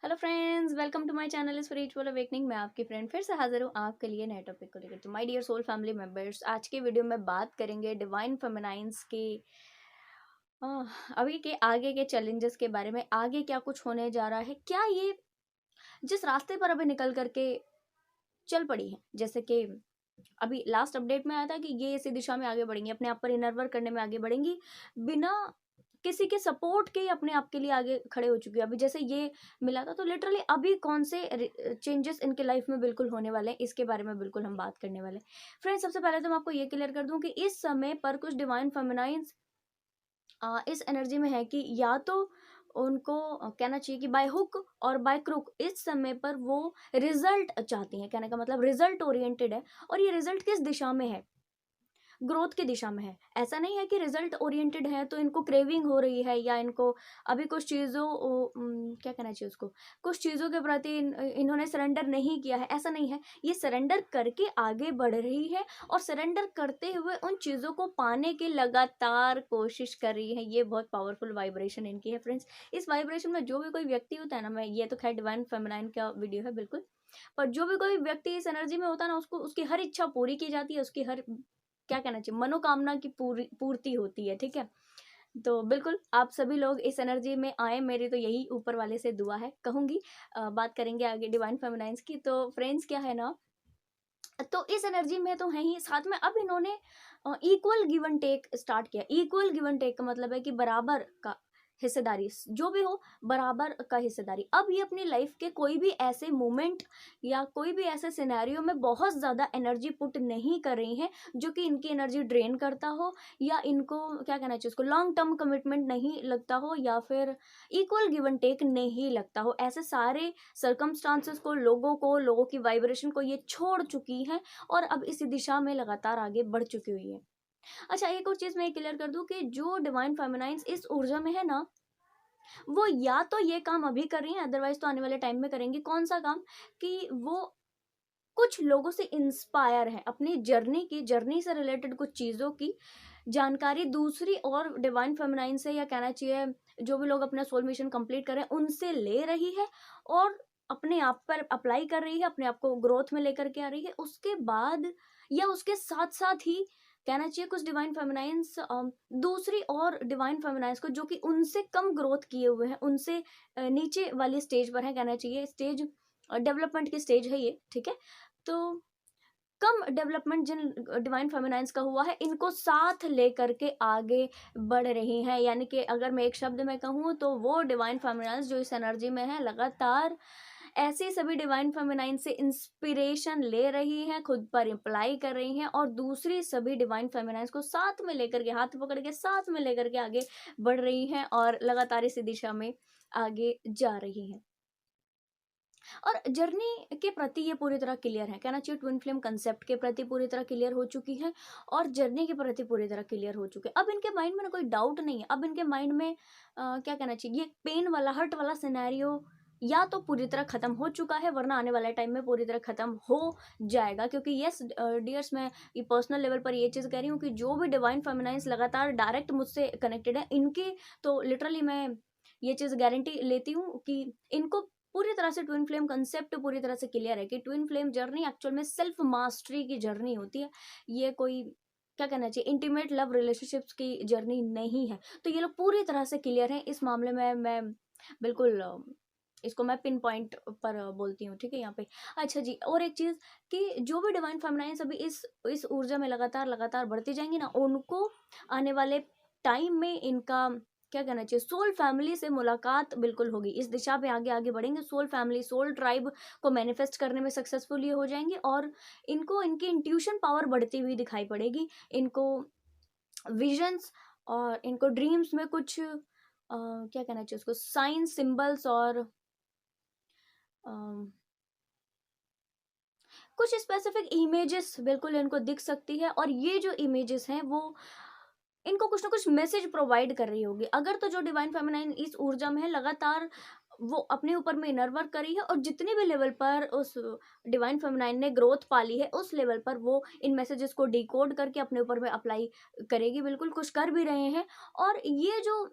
Hello friends, welcome to my channel spiritual awakening. मैं आपकी friend फिर से हाजिर हूँ आपके लिए नए टॉपिक को लेकर। तो my dear soul family members, आज के वीडियो में बात करेंगे डिवाइन फेमिनाइंस के अभी के आगे के चैलेंजेस के बारे में। आगे क्या कुछ होने जा रहा है, क्या ये जिस रास्ते पर अभी निकल करके चल पड़ी है, जैसे कि अभी लास्ट अपडेट में आया था कि ये इसी दिशा में आगे बढ़ेंगी, अपने आप पर इनर वर्क करने में आगे बढ़ेंगी, बिना किसी के सपोर्ट के ही अपने आप के लिए आगे खड़े हो चुकी है। अभी जैसे ये मिला था, तो लिटरली अभी कौन से चेंजेस इनके लाइफ में बिल्कुल होने वाले हैं, इसके बारे में बिल्कुल हम बात करने वाले हैं। फ्रेंड्स, सबसे पहले तो मैं आपको ये क्लियर कर दूं कि इस समय पर कुछ डिवाइन फेमिनाइंस इस एनर्जी में है कि या तो उनको कहना चाहिए कि बाय हुक और बाय क्रुक इस समय पर वो रिजल्ट चाहती हैं। कहने का मतलब रिजल्ट ओरिएंटेड है, और ये रिजल्ट किस दिशा में है? ग्रोथ की दिशा में है। ऐसा नहीं है कि रिजल्ट ओरिएंटेड है तो इनको क्रेविंग हो रही है, या इनको अभी कुछ चीज़ों क्या कहना चाहिए उसको, कुछ चीज़ों के प्रति इन्होंने सरेंडर नहीं किया है। ऐसा नहीं है, ये सरेंडर करके आगे बढ़ रही है, और सरेंडर करते हुए उन चीज़ों को पाने की लगातार कोशिश कर रही है। ये बहुत पावरफुल वाइब्रेशन इनकी है फ्रेंड्स। इस वाइब्रेशन में जो भी कोई व्यक्ति होता है ना, मैं ये तो खैर डिवाइन फेमिनाइन का वीडियो है बिल्कुल, पर जो भी कोई व्यक्ति इस एनर्जी में होता है ना, उसको उसकी हर इच्छा पूरी की जाती है, उसकी हर क्या कहना चाहिए मनोकामना की पूर्ति होती है। ठीक है, तो बिल्कुल आप सभी लोग इस एनर्जी में आए, मेरी तो यही ऊपर वाले से दुआ है कहूंगी। बात करेंगे आगे डिवाइन फेमिनाइंस की। तो फ्रेंड्स, क्या है ना, तो इस एनर्जी में तो है ही, साथ में अब इन्होंने equal give and take start किया। इक्वल गिव एंड टेक का मतलब है कि बराबर का हिस्सेदारी, जो भी हो बराबर का हिस्सेदारी। अब ये अपनी लाइफ के कोई भी ऐसे मोमेंट या कोई भी ऐसे सिनेरियो में बहुत ज़्यादा एनर्जी पुट नहीं कर रही हैं जो कि इनकी एनर्जी ड्रेन करता हो, या इनको क्या कहना चाहिए उसको लॉन्ग टर्म कमिटमेंट नहीं लगता हो, या फिर इक्वल गिव एंड टेक नहीं लगता हो। ऐसे सारे सर्कमस्टांसेस को, लोगों की वाइब्रेशन को ये छोड़ चुकी है, और अब इसी दिशा में लगातार आगे बढ़ चुकी हुई है। अच्छा, एक और चीज मैं क्लियर कर दूं कि जो डिवाइन फेमिनाइंस इस ऊर्जा में है ना, वो या तो ये काम अभी कर रही है, अदरवाइज तो आने वाले टाइम में करेंगी। कौन सा काम? कि वो कुछ लोगों से इंस्पायर है, अपनी जर्नी से रिलेटेड कुछ चीज़ों की जानकारी दूसरी और डिवाइन फेमिनाइन से, या कहना चाहिए जो भी लोग अपना सोल मिशन कंप्लीट कर रहे हैं उनसे ले रही है, और अपने आप पर अप्लाई कर रही है, अपने आप को ग्रोथ में लेकर के आ रही है। उसके बाद या उसके साथ साथ ही कहना चाहिए कुछ डिवाइन फेमिनाइंस दूसरी और डिवाइन फेमिनाइंस को, जो कि उनसे कम ग्रोथ किए हुए हैं, उनसे नीचे वाली स्टेज पर है, कहना चाहिए स्टेज डेवलपमेंट की स्टेज है ये। ठीक है, तो कम डेवलपमेंट जिन डिवाइन फेमिनाइंस का हुआ है, इनको साथ लेकर के आगे बढ़ रही हैं। यानी कि अगर मैं एक शब्द में कहूँ तो वो डिवाइन फेमिनाइंस जो इस एनर्जी में है, लगातार ऐसे सभी डिवाइन फेमिनाइन से इंस्पिरेशन ले रही हैं, खुद पर अप्लाई कर रही हैं, और दूसरी सभी डिवाइन फेमिनाइंस को साथ में लेकर के, हाथ पकड़ के साथ में लेकर के आगे बढ़ रही हैं, और लगातार इसी दिशा में आगे जा रही हैं। और जर्नी के प्रति ये पूरी तरह क्लियर है, कहना चाहिए ट्विन फ्लेम कंसेप्ट के प्रति पूरी तरह क्लियर हो चुकी है, और जर्नी के प्रति पूरी तरह क्लियर हो चुके हैं। अब इनके माइंड में ना कोई डाउट नहीं है। अब इनके माइंड में क्या कहना चाहिए, ये पेन वाला, हर्ट वाला सिनेरियो या तो पूरी तरह खत्म हो चुका है, वरना आने वाले टाइम में पूरी तरह खत्म हो जाएगा। क्योंकि यस डियर्स, मैं ये पर्सनल लेवल पर ये चीज़ कह रही हूँ कि जो भी डिवाइन फेमिनाइंस लगातार डायरेक्ट मुझसे कनेक्टेड है, इनके तो लिटरली मैं ये चीज़ गारंटी लेती हूँ कि इनको पूरी तरह से ट्विन फ्लेम कंसेप्ट पूरी तरह से क्लियर है कि ट्विन फ्लेम जर्नी एक्चुअल में सेल्फ मास्टरी की जर्नी होती है। ये कोई क्या कहना चाहिए इंटीमेट लव रिलेशनशिप्स की जर्नी नहीं है। तो ये लोग पूरी तरह से क्लियर हैं इस मामले में। मैं बिल्कुल इसको मैं पिन पॉइंट पर बोलती हूँ। ठीक है, यहाँ पे अच्छा जी, और एक चीज़ कि जो भी डिवाइन फेमिनाइंस अभी इस ऊर्जा में लगातार लगातार बढ़ती जाएंगी ना, उनको आने वाले टाइम में इनका क्या कहना चाहिए सोल फैमिली से मुलाकात बिल्कुल होगी। इस दिशा पे आगे आगे बढ़ेंगे, सोल फैमिली, सोल ट्राइब को मैनिफेस्ट करने में सक्सेसफुल ये हो जाएंगे, और इनको इनकी इंट्यूशन पावर बढ़ती हुई दिखाई पड़ेगी। इनको विजन्स और इनको ड्रीम्स में कुछ क्या कहना चाहिए उसको, साइंस, सिंबल्स और कुछ स्पेसिफिक इमेजेस बिल्कुल इनको दिख सकती है, और ये जो इमेजेस हैं वो इनको कुछ ना कुछ मैसेज प्रोवाइड कर रही होगी। अगर तो जो डिवाइन फेमिनाइन इस ऊर्जा में है, लगातार वो अपने ऊपर में इनर वर्क करी है, और जितने भी लेवल पर उस डिवाइन फेमिनाइन ने ग्रोथ पाली है, उस लेवल पर वो इन मैसेजेस को डिकोड करके अपने ऊपर में अप्लाई करेगी। बिल्कुल कुछ कर भी रहे हैं, और ये जो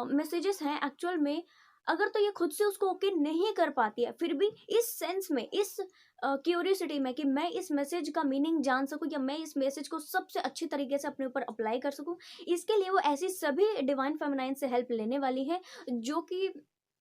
मैसेजेस हैं एक्चुअल में अगर तो ये खुद से उसको ओके नहीं कर पाती है, फिर भी इस सेंस में, इस क्यूरियोसिटी में कि मैं इस मैसेज का मीनिंग जान सकूं या मैं इस मैसेज को सबसे अच्छी तरीके से अपने ऊपर अप्लाई कर सकूं, इसके लिए वो ऐसी सभी डिवाइन फेमिनाइन से हेल्प लेने वाली है जो कि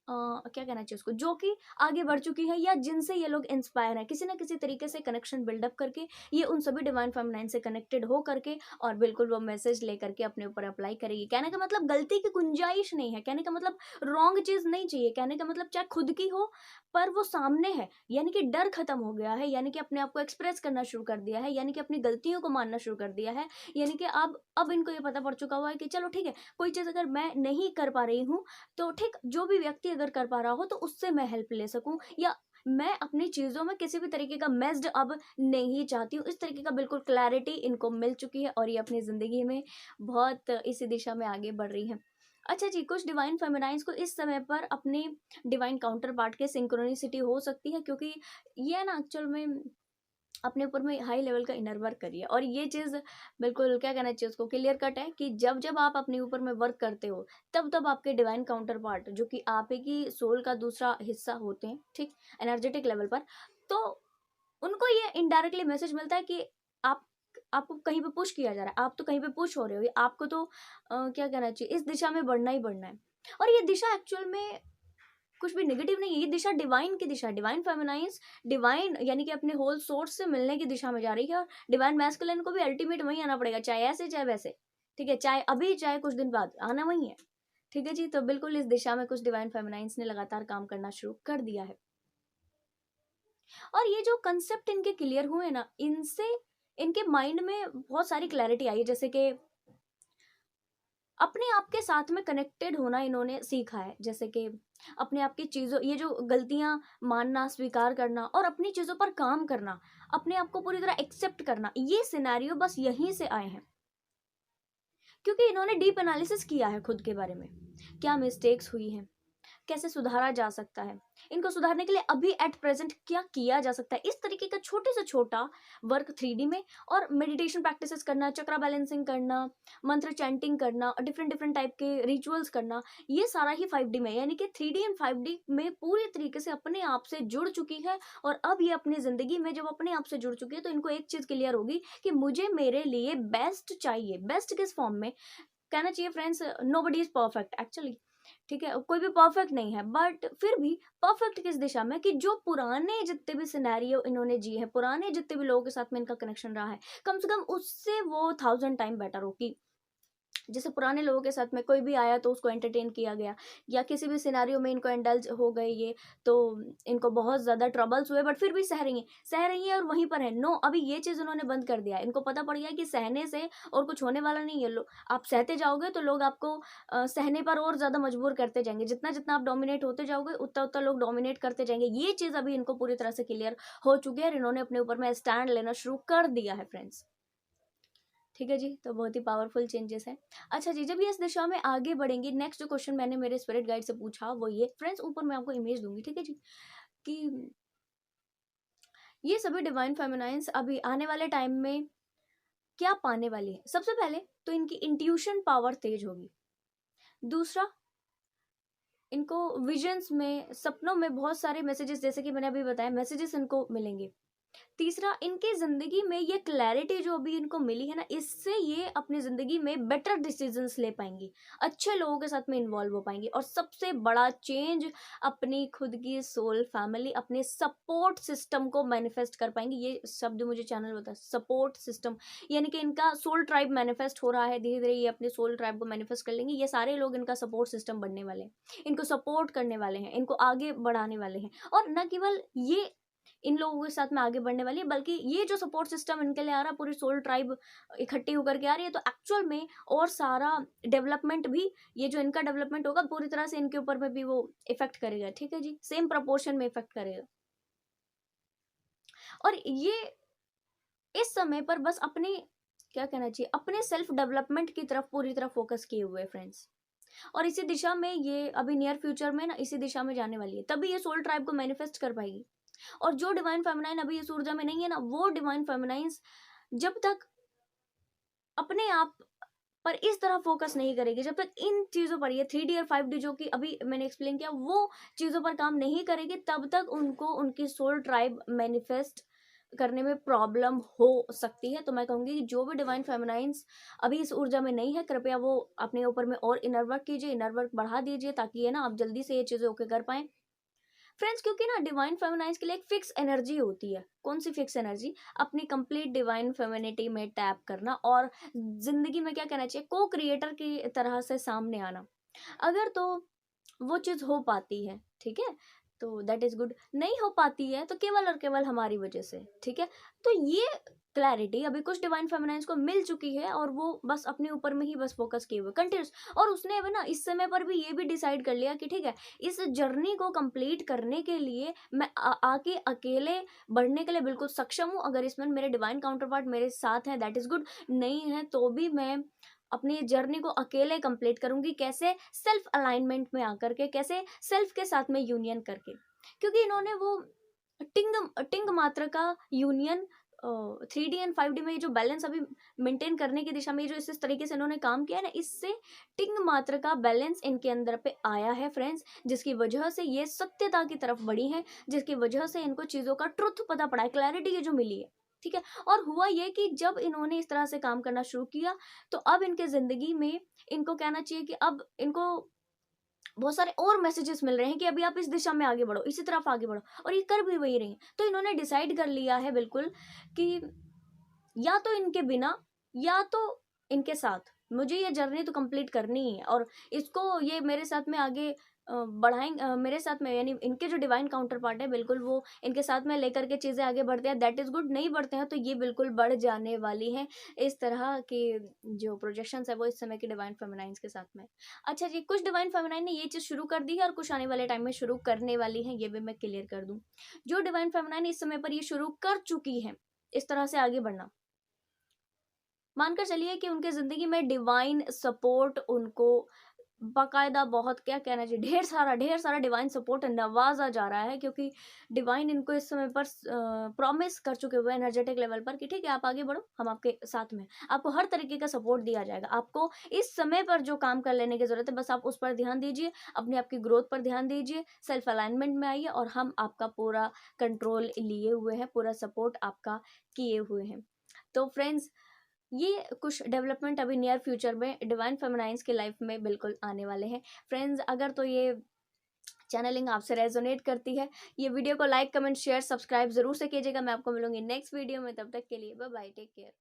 क्या कहना चाहिए उसको, जो कि आगे बढ़ चुकी है या जिनसे ये लोग इंस्पायर है, किसी ना किसी तरीके से कनेक्शन बिल्डअप करके ये उन सभी डिवाइन फेमिनाइन से कनेक्टेड हो करके और बिल्कुल वो मैसेज लेकर के अपने ऊपर अप्लाई करेगी। कहने का मतलब गलती की गुंजाइश नहीं है, कहने का मतलब रॉन्ग चीज नहीं चाहिए, कहने का मतलब चाहे खुद की हो पर वो सामने है, यानी कि डर खत्म हो गया है, यानी कि अपने आप को एक्सप्रेस करना शुरू कर दिया है, यानी कि अपनी गलतियों को मानना शुरू कर दिया है, यानी कि अब इनको ये पता पड़ चुका हुआ है कि चलो ठीक है, कोई चीज अगर मैं नहीं कर पा रही हूँ तो ठीक, जो भी व्यक्ति अगर कर पा रहा हो तो उससे मैं हेल्प ले सकूं, या मैं अपनी चीजों में किसी भी तरीके का मेस्ड अब नहीं चाहती हूँ, इस तरीके का बिल्कुल क्लैरिटी इनको मिल चुकी है और ये अपनी जिंदगी में बहुत इसी दिशा में आगे बढ़ रही है। अच्छा जी, कुछ डिवाइन फेमिनाइंस को इस समय पर अपने डिवाइन काउंटर पार्ट के सिंक्रोनिसिटी हो सकती है, क्योंकि ये ना एक्चुअल में अपने ऊपर में हाई लेवल का इनर वर्क करिए, और ये चीज़ बिल्कुल क्या कहना चाहिए उसको, क्लियर कट है कि जब जब आप अपने ऊपर में वर्क करते हो तब तब आपके डिवाइन काउंटर पार्ट जो कि आप ही की सोल का दूसरा हिस्सा होते हैं, ठीक, एनर्जेटिक लेवल पर, तो उनको ये इनडायरेक्टली मैसेज मिलता है कि आप आपको कहीं पे पुश किया जा रहा है, आप तो कहीं पे पुश हो रहे हो, आपको तो क्या कहना चाहिए, इस दिशा में बढ़ना ही बढ़ना है। और ये दिशा एक्चुअल में कुछ भी नेगेटिव नहीं है, ये दिशा डिवाइन की दिशा है, डिवाइन फेमिनाइंस डिवाइन यानी कि अपने होल सोर्स से मिलने की दिशा में जा रही है, और डिवाइन मैस्कुलिन को भी अल्टीमेट वहीं आना पड़ेगा, चाहे ऐसे चाहे वैसे, ठीक है, चाहे अभी चाहे कुछ दिन बाद आना वहीं है। ठीक है जी, तो बिल्कुल इस दिशा में कुछ डिवाइन फेमिनाइंस ने लगातार काम करना शुरू कर दिया है, और ये जो कंसेप्ट इनके क्लियर हुए ना, इनसे इनके माइंड में बहुत सारी क्लैरिटी आई, जैसे कि अपने आप के साथ में कनेक्टेड होना इन्होंने सीखा है, जैसे कि अपने आप की चीज़ों, ये जो गलतियां मानना, स्वीकार करना और अपनी चीज़ों पर काम करना, अपने आप को पूरी तरह एक्सेप्ट करना, ये सिनेरियो बस यहीं से आए हैं, क्योंकि इन्होंने डीप एनालिसिस किया है खुद के बारे में, क्या मिस्टेक्स हुई हैं, कैसे सुधारा जा सकता है, इनको सुधारने के लिए अभी एट प्रेजेंट क्या किया जा सकता है, इस तरीके का छोटे से छोटा वर्क 3D में, और मेडिटेशन प्रैक्टिसेस करना, चक्रा बैलेंसिंग करना, मंत्र चैंटिंग करना, डिफरेंट डिफरेंट टाइप के रिचुअल्स करना, ये सारा ही 5D में, यानी कि 3D एंड 5D में पूरी तरीके से अपने आप से जुड़ चुकी है। और अब ये अपनी जिंदगी में जब अपने आप से जुड़ चुकी है तो इनको एक चीज क्लियर होगी कि मुझे मेरे लिए बेस्ट चाहिए, बेस्ट किस फॉर्म में, कहना चाहिए friends, nobody is perfect actually, ठीक है, कोई भी परफेक्ट नहीं है, बट फिर भी परफेक्ट किस दिशा में, कि जो पुराने जितने भी सिनेरियो इन्होंने जिए हैं, पुराने जितने भी लोगों के साथ में इनका कनेक्शन रहा है, कम से कम उससे वो 1000 टाइम बेटर हो, कि जैसे पुराने लोगों के साथ में कोई भी आया तो उसको एंटरटेन किया गया, या किसी भी सिनेरियो में इनको इंडल्ज हो गए ये, तो इनको बहुत ज़्यादा ट्रबल्स हुए, बट फिर भी सह रही हैं और वहीं पर है, नो, अभी ये चीज़ उन्होंने बंद कर दिया है, इनको पता पड़ गया कि सहने से और कुछ होने वाला नहीं है, आप सहते जाओगे तो लोग आपको सहने पर और ज़्यादा मजबूर करते जाएंगे, जितना जितना आप डोमिनेट होते जाओगे उतना उतना लोग डोमिनेट करते जाएंगे, ये चीज़ अभी इनको पूरी तरह से क्लियर हो चुकी है और इन्होंने अपने ऊपर में स्टैंड लेना शुरू कर दिया है फ्रेंड्स। ठीक है जी, तो बहुत ही पावरफुल चेंजेस है। अच्छा जी, जब ये इस दिशा में आगे बढ़ेंगे, नेक्स्ट जो क्वेश्चन मैंने मेरे स्पिरिट गाइड से पूछा वो ये फ्रेंड्स, ऊपर मैं आपको इमेज दूंगी, ठीक है जी, कि ये सभी डिवाइन फेमिनाइंस अभी आने वाले टाइम में क्या पाने वाली है। सबसे पहले तो इनकी इंट्यूशन पावर तेज होगी, दूसरा इनको विजन्स में, सपनों में बहुत सारे मैसेजेस, जैसे कि मैंने अभी बताया, मैसेजेस इनको मिलेंगे, तीसरा इनकी जिंदगी में ये क्लैरिटी जो अभी इनको मिली है ना, इससे ये अपनी जिंदगी में बेटर डिसीजंस ले पाएंगी, अच्छे लोगों के साथ में इन्वॉल्व हो पाएंगी, और सबसे बड़ा चेंज अपनी खुद की सोल फैमिली, अपने सपोर्ट सिस्टम को मैनिफेस्ट कर पाएंगी। ये शब्द मुझे चैनल बता, सपोर्ट सिस्टम, यानी कि इनका सोल ट्राइब मैनिफेस्ट हो रहा है, धीरे धीरे ये अपने सोल ट्राइब को मैनिफेस्ट कर लेंगे, ये सारे लोग इनका सपोर्ट सिस्टम बनने वाले हैं, इनको सपोर्ट करने वाले हैं, इनको आगे बढ़ाने वाले हैं, और न केवल ये इन लोगों के साथ में आगे बढ़ने वाली है, बल्कि ये जो सपोर्ट सिस्टम इनके लिए आ रहा है, पूरी सोल ट्राइब इकट्ठी होकर के आ रही है, तो एक्चुअल में और सारा डेवलपमेंट भी, ये जो इनका डेवलपमेंट होगा पूरी तरह से इनके ऊपर में भी वो इफेक्ट करेगा, ठीक है जी, सेम प्रपोर्शन में इफेक्ट करेगा। और ये इस समय पर बस अपने, क्या कहना चाहिए, अपने सेल्फ डेवलपमेंट की तरफ पूरी तरह फोकस किए हुए फ्रेंड्स, और इसी दिशा में ये अभी नियर फ्यूचर में ना इसी दिशा में जाने वाली है, तभी ये सोल ट्राइब को मैनिफेस्ट कर पाएगी। और जो डिवाइन फेमिनाइन अभी इस ऊर्जा में नहीं है ना, वो डिवाइन फेमिनाइंस जब तक अपने आप पर इस तरह फोकस नहीं करेगी जब तक इन चीज़ों पर, ये 3D और 5D जो कि अभी मैंने एक्सप्लेन किया, वो चीज़ों पर काम नहीं करेगी, तब तक उनको उनकी सोल ट्राइब मैनिफेस्ट करने में प्रॉब्लम हो सकती है। तो मैं कहूँगी कि जो भी डिवाइन फेमिनाइंस अभी इस ऊर्जा में नहीं है, कृपया वो अपने ऊपर में और इनर वर्क कीजिए, इनर वर्क बढ़ा दीजिए, ताकि ये ना आप जल्दी से ये चीज़ें ओके कर पाएँ फ्रेंड्स। क्योंकि ना डिवाइन फेमिनाइंस के लिए एक फिक्स एनर्जी होती है। कौन सी फिक्स एनर्जी? अपनी कंप्लीट डिवाइन फेमिनिटी में टैप करना और जिंदगी में क्या कहना चाहिए, को क्रिएटर की तरह से सामने आना। अगर तो वो चीज़ हो पाती है, ठीक है, तो दैट इज़ गुड। नहीं हो पाती है तो केवल और केवल हमारी वजह से, ठीक है। तो ये क्लैरिटी अभी कुछ डिवाइन फेमिनाइंस को मिल चुकी है और वो बस अपने ऊपर में ही बस फोकस किए हुए कंटिन्यूस। और उसने अभी ना इस समय पर भी ये भी डिसाइड कर लिया कि ठीक है, इस जर्नी को कंप्लीट करने के लिए मैं आके अकेले बढ़ने के लिए बिल्कुल सक्षम हूँ। अगर इसमें मेरे डिवाइन काउंटर पार्ट मेरे साथ है, दैट इज़ गुड। नहीं है तो भी मैं अपनी जर्नी को अकेले कंप्लीट करूंगी। कैसे? सेल्फ अलाइनमेंट में आकर के, कैसे? सेल्फ के साथ में यूनियन करके। क्योंकि इन्होंने वो टिंग टिंग मात्र का यूनियन 3D एंड 5D में ये जो बैलेंस अभी मेंटेन करने की दिशा में जो इस तरीके से इन्होंने काम किया है ना, इससे टिंग मात्र का बैलेंस इनके अंदर पे आया है फ्रेंड्स, जिसकी वजह से ये सत्यता की तरफ बढ़ी है, जिसकी वजह से इनको चीज़ों का ट्रुथ पता पड़ा है, क्लैरिटी ये जो मिली है, ठीक है। और हुआ ये कि जब इन्होंने इस तरह से काम करना शुरू किया, तो अब इनके ज़िंदगी में इनको कहना चाहिए कि अब इनको बहुत सारे और मैसेजेस मिल रहे हैं कि अभी आप इस दिशा में आगे बढ़ो, इसी तरफ आगे बढ़ो, और ये कर भी वही रही हैं। तो इन्होंने डिसाइड कर लिया है बिल्कुल कि या तो इनके बिना या तो इनके साथ मुझे ये जर्नी तो कंप्लीट करनी ही है, और इसको ये मेरे साथ में आगे बढ़ाएंगे, मेरे साथ में यानी इनके जो डिवाइन काउंटर पार्ट है बिल्कुल वो इनके साथ में लेकर के चीज़ें आगे बढ़ते हैं, दैट इज़ गुड। नहीं बढ़ते हैं तो ये बिल्कुल बढ़ जाने वाली हैं। इस तरह के जो प्रोजेक्शंस है वो इस समय के डिवाइन फेमिनाइंस के साथ में। अच्छा जी, कुछ डिवाइन फेमिनाइन ने ये चीज़ शुरू कर दी है और कुछ आने वाले टाइम में शुरू करने वाली है, ये भी मैं क्लियर कर दूँ। जो डिवाइन फेमिनाइन इस समय पर ये शुरू कर चुकी है इस तरह से आगे बढ़ना, मानकर चलिए कि उनके ज़िंदगी में डिवाइन सपोर्ट उनको बाकायदा, बहुत क्या कहना चाहिए, ढेर सारा डिवाइन सपोर्ट नवाजा जा रहा है। क्योंकि डिवाइन इनको इस समय पर प्रॉमिस कर चुके हुए एनर्जेटिक लेवल पर कि ठीक है, आप आगे बढ़ो, हम आपके साथ में, आपको हर तरीके का सपोर्ट दिया जाएगा। आपको इस समय पर जो काम कर लेने की ज़रूरत है, बस आप उस पर ध्यान दीजिए, अपने आपकी ग्रोथ पर ध्यान दीजिए, सेल्फ अलाइनमेंट में आइए, और हम आपका पूरा कंट्रोल लिए हुए हैं, पूरा सपोर्ट आपका किए हुए हैं। तो फ्रेंड्स, ये कुछ डेवलपमेंट अभी नियर फ्यूचर में डिवाइन फेमिनाइंस की लाइफ में बिल्कुल आने वाले हैं फ्रेंड्स। अगर तो ये चैनलिंग आपसे रेजोनेट करती है, ये वीडियो को लाइक, कमेंट, शेयर, सब्सक्राइब जरूर से कीजिएगा। मैं आपको मिलूंगी नेक्स्ट वीडियो में, तब तक के लिए बाय बाय, टेक केयर।